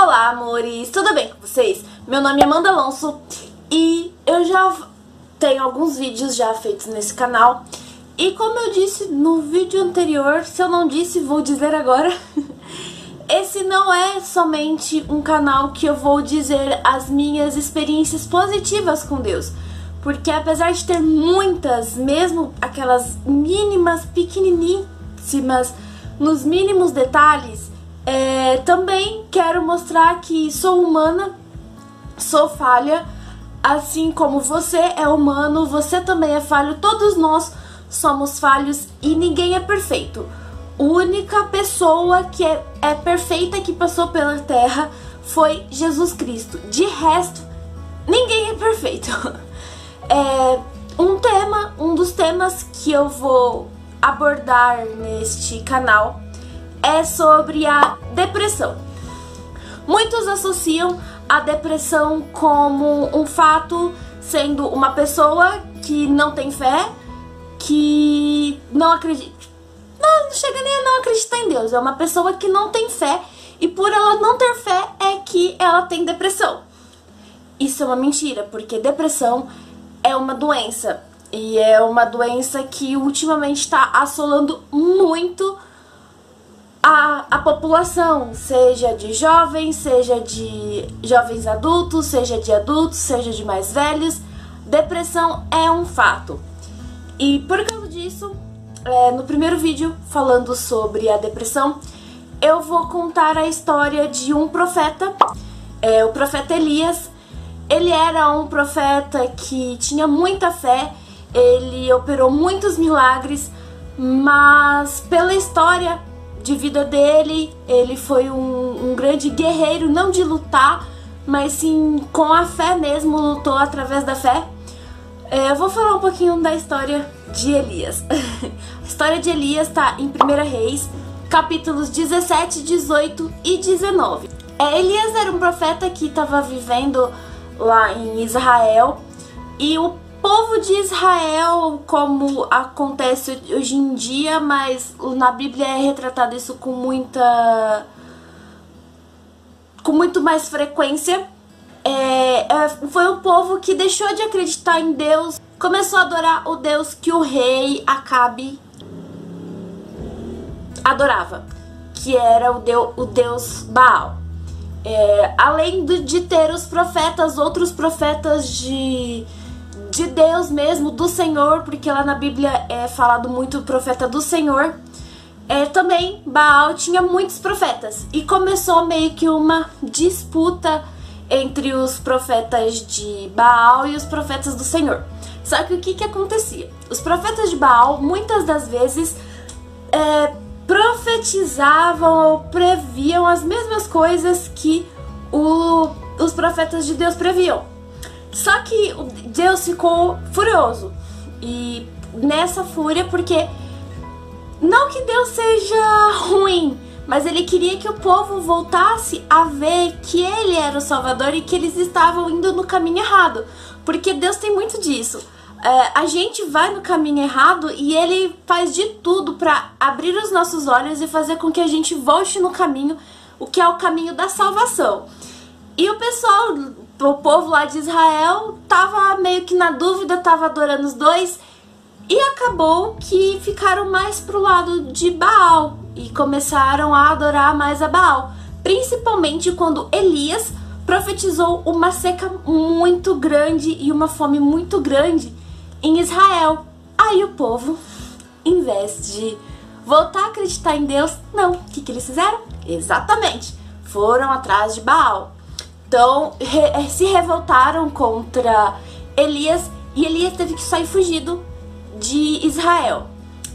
Olá, amores! Tudo bem com vocês? Meu nome é Amanda Alonso e eu já tenho alguns vídeos já feitos nesse canal. E como eu disse no vídeo anterior, se eu não disse, vou dizer agora. Esse não é somente um canal que eu vou dizer as minhas experiências positivas com Deus. Porque apesar de ter muitas, mesmo aquelas mínimas, pequeniníssimas, nos mínimos detalhes, também quero mostrar que sou humana, sou falha, assim como você é humano, você também é falho, todos nós somos falhos e ninguém é perfeito. A única pessoa que é perfeita que passou pela terra foi Jesus Cristo. De resto, ninguém é perfeito. Um dos temas que eu vou abordar neste canal é sobre a depressão. Muitos associam a depressão como um fato, sendo uma pessoa que não tem fé, que não acredita, não chega nem a não acreditar em Deus, é uma pessoa que não tem fé e por ela não ter fé é que ela tem depressão. Isso é uma mentira, porque depressão é uma doença e é uma doença que ultimamente está assolando muito a população, seja de jovens, seja de jovens adultos, seja de adultos, seja de mais velhos. Depressão é um fato. E por causa disso, no primeiro vídeo falando sobre a depressão, eu vou contar a história de um profeta, o profeta Elias. Ele era um profeta que tinha muita fé, ele operou muitos milagres, mas pela história de vida dele, ele foi um grande guerreiro, não de lutar, mas sim com a fé mesmo, lutou através da fé. Eu vou falar um pouquinho da história de Elias. A história de Elias está em 1 Reis, capítulos 17, 18 e 19. Elias era um profeta que estava vivendo lá em Israel, e o povo de Israel, como acontece hoje em dia, mas na Bíblia é retratado isso com muito mais frequência, foi um povo que deixou de acreditar em Deus, começou a adorar o Deus que o rei Acabe adorava, que era o Deus Baal. Além de ter os profetas, outros profetas de Deus mesmo, do Senhor, porque lá na Bíblia é falado muito o profeta do Senhor, também Baal tinha muitos profetas e começou meio que uma disputa entre os profetas de Baal e os profetas do Senhor. Só que o que acontecia? Os profetas de Baal muitas das vezes profetizavam ou previam as mesmas coisas que os profetas de Deus previam. Só que Deus ficou furioso, e nessa fúria, porque não que Deus seja ruim, mas ele queria que o povo voltasse a ver que ele era o Salvador e que eles estavam indo no caminho errado, porque Deus tem muito disso. A gente vai no caminho errado e ele faz de tudo para abrir os nossos olhos e fazer com que a gente volte no caminho, o que é o caminho da salvação. E o povo lá de Israel tava meio que na dúvida, tava adorando os dois, e acabou que ficaram mais pro lado de Baal e começaram a adorar mais a Baal, principalmente quando Elias profetizou uma seca muito grande e uma fome muito grande em Israel. Aí o povo, em vez de voltar a acreditar em Deus, não, o que eles fizeram? Exatamente, foram atrás de Baal. Então, se revoltaram contra Elias, e Elias teve que sair fugido de Israel.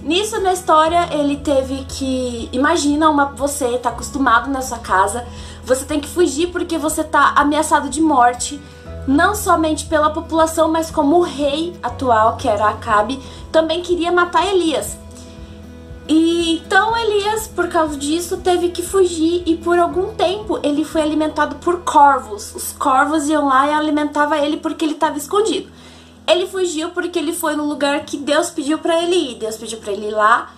Nisso, na história, ele teve que... Imagina, você tá acostumado na sua casa, você tem que fugir porque você tá ameaçado de morte, não somente pela população, mas como o rei atual, que era Acabe, também queria matar Elias. E então Elias, por causa disso, teve que fugir, e por algum tempo ele foi alimentado por corvos. Os corvos iam lá e alimentavam ele porque ele estava escondido. Ele fugiu porque ele foi no lugar que Deus pediu para ele ir. Deus pediu para ele ir lá,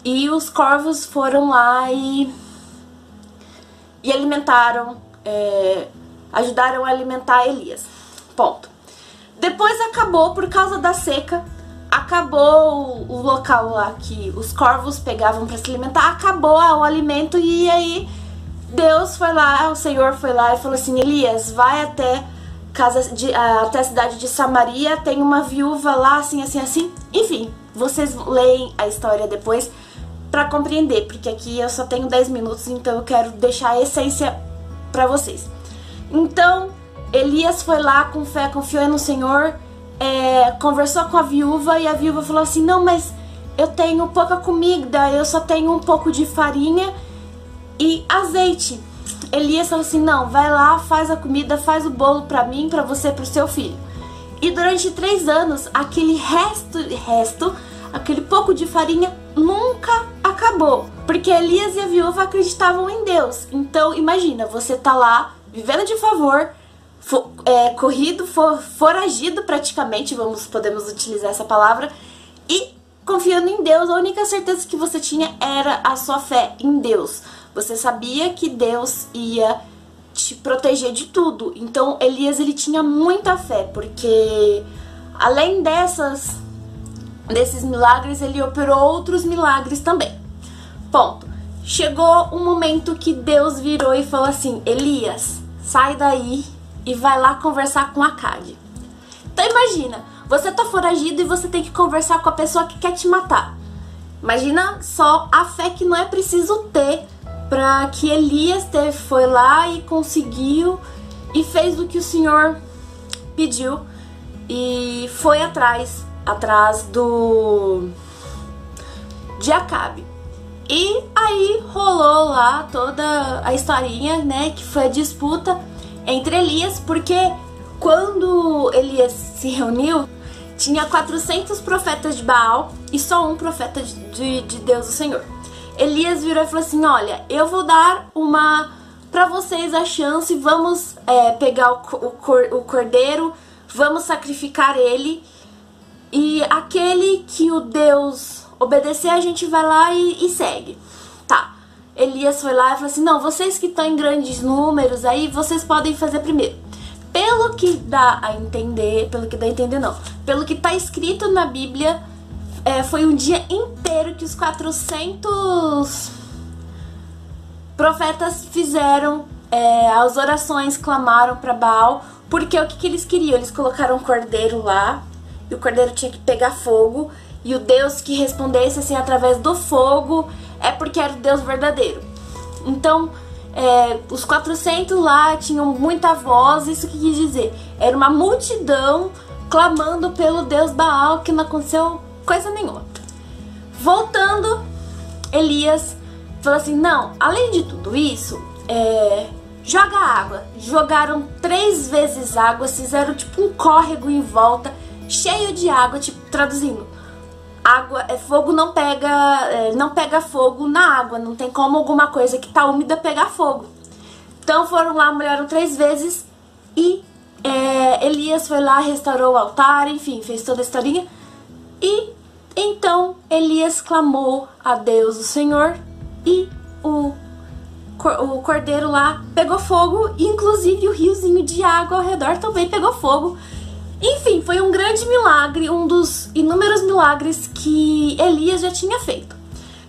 e os corvos foram lá e alimentaram ajudaram a alimentar Elias. Ponto. Depois acabou, por causa da seca, acabou o local lá que os corvos pegavam para se alimentar, acabou o alimento, e aí Deus foi lá, o Senhor foi lá e falou assim: Elias, vai até até a cidade de Samaria, tem uma viúva lá, assim, assim, assim. Enfim, vocês leem a história depois pra compreender, porque aqui eu só tenho 10 minutos, então eu quero deixar a essência pra vocês. Então, Elias foi lá com fé, confiou no Senhor, conversou com a viúva, e a viúva falou assim: não, mas eu tenho pouca comida, eu só tenho um pouco de farinha e azeite. Elias falou assim: não, vai lá, faz a comida, faz o bolo pra mim, pra você, pro seu filho. E durante 3 anos, aquele resto, aquele pouco de farinha nunca acabou, porque Elias e a viúva acreditavam em Deus. Então imagina, você tá lá, vivendo de favor, foragido praticamente, podemos utilizar essa palavra, e confiando em Deus. A única certeza que você tinha era a sua fé em Deus. Você sabia que Deus ia te proteger de tudo. Então Elias, ele tinha muita fé, porque além desses milagres, ele operou outros milagres também. Ponto. Chegou um momento que Deus virou e falou assim: Elias, sai daí e vai lá conversar com Acabe. Então imagina, você tá foragido e você tem que conversar com a pessoa que quer te matar. Imagina só a fé que não é preciso ter para que Elias foi lá e conseguiu e fez o que o Senhor pediu e foi atrás de Acabe. E aí rolou lá toda a historinha, né, que foi a disputa entre Elias, porque quando Elias se reuniu, tinha 400 profetas de Baal e só um profeta de Deus, o Senhor. Elias virou e falou assim: olha, eu vou dar pra vocês a chance, vamos pegar o cordeiro, vamos sacrificar ele, e aquele que o Deus obedecer, a gente vai lá e segue. Tá. Elias foi lá e falou assim: não, vocês que estão em grandes números aí, vocês podem fazer primeiro. Pelo que dá a entender, pelo que tá escrito na Bíblia, foi um dia inteiro que os 400 profetas fizeram as orações, clamaram para Baal, porque o que eles queriam? Eles colocaram um cordeiro lá, e o cordeiro tinha que pegar fogo, e o Deus que respondesse assim através do fogo porque era o Deus verdadeiro. Então, os 400 lá tinham muita voz. Isso que quis dizer? Era uma multidão clamando pelo Deus Baal, que não aconteceu coisa nenhuma. Voltando, Elias falou assim: não, além de tudo isso, joga água. Jogaram 3 vezes água, fizeram tipo um córrego em volta, cheio de água, tipo, traduzindo, fogo não pega fogo na água, não tem como alguma coisa que tá úmida pegar fogo. Então foram lá, molharam 3 vezes e Elias foi lá, restaurou o altar, enfim, fez toda a historinha. E então Elias clamou a Deus, o Senhor, e o cordeiro lá pegou fogo, e inclusive o riozinho de água ao redor também pegou fogo. Enfim, foi um grande milagre, um dos inúmeros milagres que Elias já tinha feito.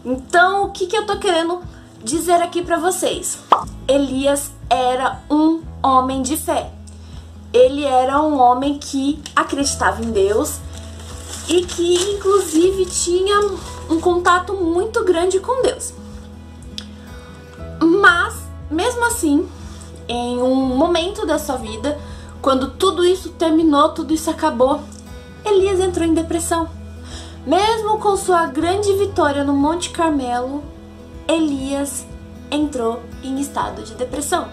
Então, o que eu tô querendo dizer aqui pra vocês? Elias era um homem de fé. Ele era um homem que acreditava em Deus e que, inclusive, tinha um contato muito grande com Deus. Mas, mesmo assim, em um momento da sua vida, quando tudo isso terminou, tudo isso acabou, Elias entrou em depressão. Mesmo com sua grande vitória no Monte Carmelo, Elias entrou em estado de depressão.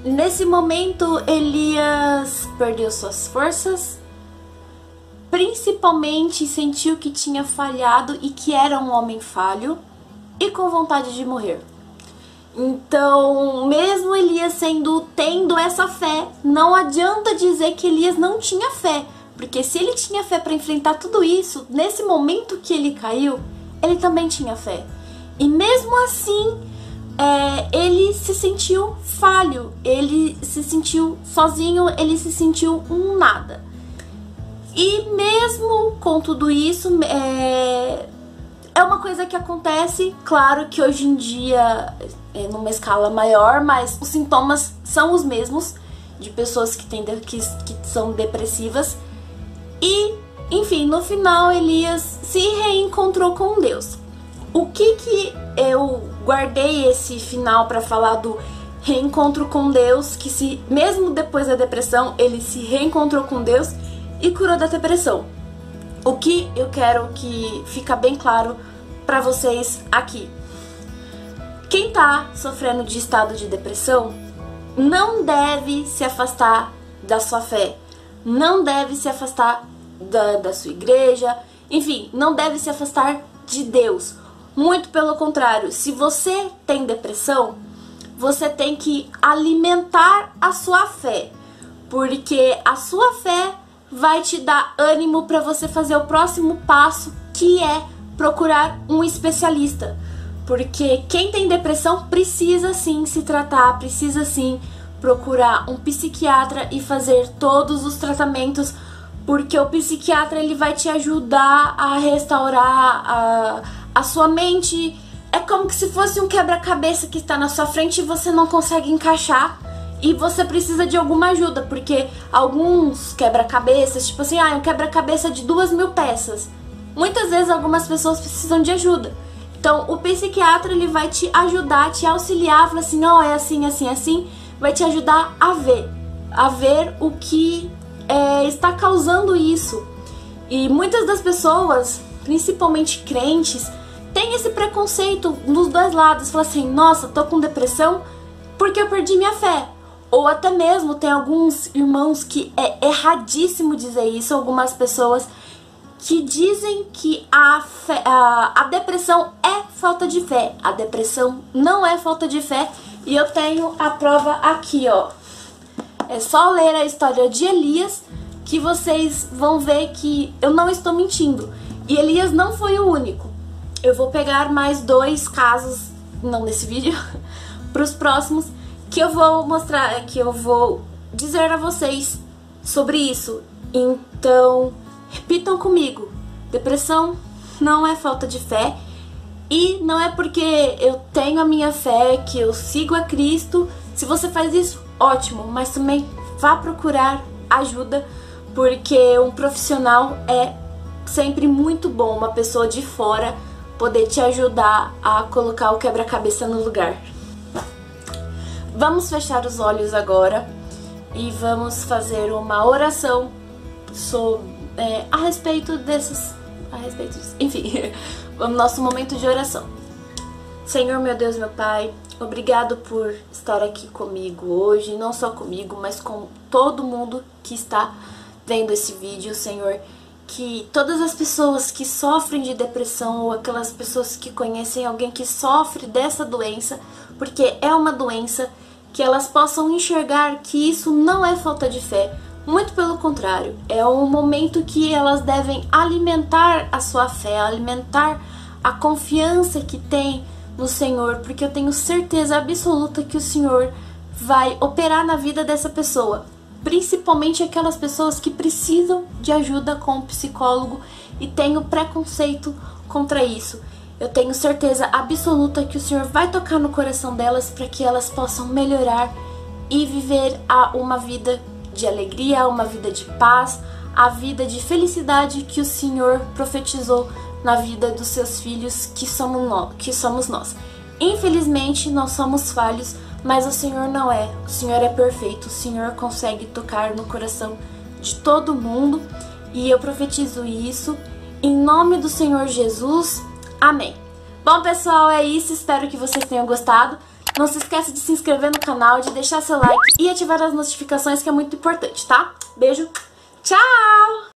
Nesse momento, Elias perdeu suas forças, principalmente sentiu que tinha falhado e que era um homem falho, e com vontade de morrer. Então, mesmo Elias tendo essa fé, não adianta dizer que Elias não tinha fé, porque se ele tinha fé para enfrentar tudo isso, nesse momento que ele caiu, ele também tinha fé. E mesmo assim, ele se sentiu falho, ele se sentiu sozinho, ele se sentiu um nada. E mesmo com tudo isso, é uma coisa que acontece, claro que hoje em dia, numa escala maior, mas os sintomas são os mesmos de pessoas que são depressivas. E, enfim, no final Elias se reencontrou com Deus. O que eu guardei esse final para falar do reencontro com Deus, que mesmo depois da depressão, ele se reencontrou com Deus e curou da depressão. O que eu quero que fica bem claro para vocês aqui. Quem tá sofrendo de estado de depressão não deve se afastar da sua fé, não deve se afastar da sua igreja, enfim, não deve se afastar de Deus. Muito pelo contrário, se você tem depressão, você tem que alimentar a sua fé, porque a sua fé vai te dar ânimo para você fazer o próximo passo, que é procurar um especialista. Porque quem tem depressão precisa sim se tratar, precisa sim procurar um psiquiatra e fazer todos os tratamentos, porque o psiquiatra ele vai te ajudar a restaurar a sua mente. É como se fosse um quebra-cabeça que está na sua frente e você não consegue encaixar e você precisa de alguma ajuda, porque alguns quebra-cabeças, tipo assim, um quebra-cabeça de 2.000 peças, muitas vezes algumas pessoas precisam de ajuda. Então o psiquiatra ele vai te ajudar, te auxiliar, falar assim, não, é assim, assim, assim, vai te ajudar a ver o que está causando isso. E muitas das pessoas, principalmente crentes, tem esse preconceito nos dois lados, fala assim, nossa, tô com depressão porque eu perdi minha fé. Ou até mesmo tem alguns irmãos que é erradíssimo dizer isso, algumas pessoas que dizem que a depressão é falta de fé. A depressão não é falta de fé, e eu tenho a prova aqui, ó. É só ler a história de Elias que vocês vão ver que eu não estou mentindo. E Elias não foi o único. Eu vou pegar mais 2 casos, não nesse vídeo, para os próximos, que eu vou mostrar, que eu vou dizer a vocês sobre isso. Então, repitam comigo: depressão não é falta de fé, e não é porque eu tenho a minha fé, que eu sigo a Cristo. Se você faz isso, ótimo, mas também vá procurar ajuda, porque um profissional é sempre muito bom, uma pessoa de fora poder te ajudar a colocar o quebra-cabeça no lugar. Vamos fechar os olhos agora e vamos fazer uma oração a respeito disso. Enfim, o nosso momento de oração. Senhor, meu Deus, meu Pai, obrigado por estar aqui comigo hoje, não só comigo, mas com todo mundo que está vendo esse vídeo, Senhor. Que todas as pessoas que sofrem de depressão, ou aquelas pessoas que conhecem alguém que sofre dessa doença, porque é uma doença, que elas possam enxergar que isso não é falta de fé. Muito pelo contrário, é um momento que elas devem alimentar a sua fé, alimentar a confiança que tem no Senhor, porque eu tenho certeza absoluta que o Senhor vai operar na vida dessa pessoa. Principalmente aquelas pessoas que precisam de ajuda com um psicólogo e têm o preconceito contra isso. Eu tenho certeza absoluta que o Senhor vai tocar no coração delas para que elas possam melhorar e viver uma vida de alegria, uma vida de paz, a vida de felicidade que o Senhor profetizou na vida dos seus filhos, que somos nós. Infelizmente, nós somos falhos, mas o Senhor não é. O Senhor é perfeito. O Senhor consegue tocar no coração de todo mundo. E eu profetizo isso em nome do Senhor Jesus. Amém. Bom, pessoal, é isso. Espero que vocês tenham gostado. Não se esqueça de se inscrever no canal, de deixar seu like e ativar as notificações, que é muito importante, tá? Beijo. Tchau!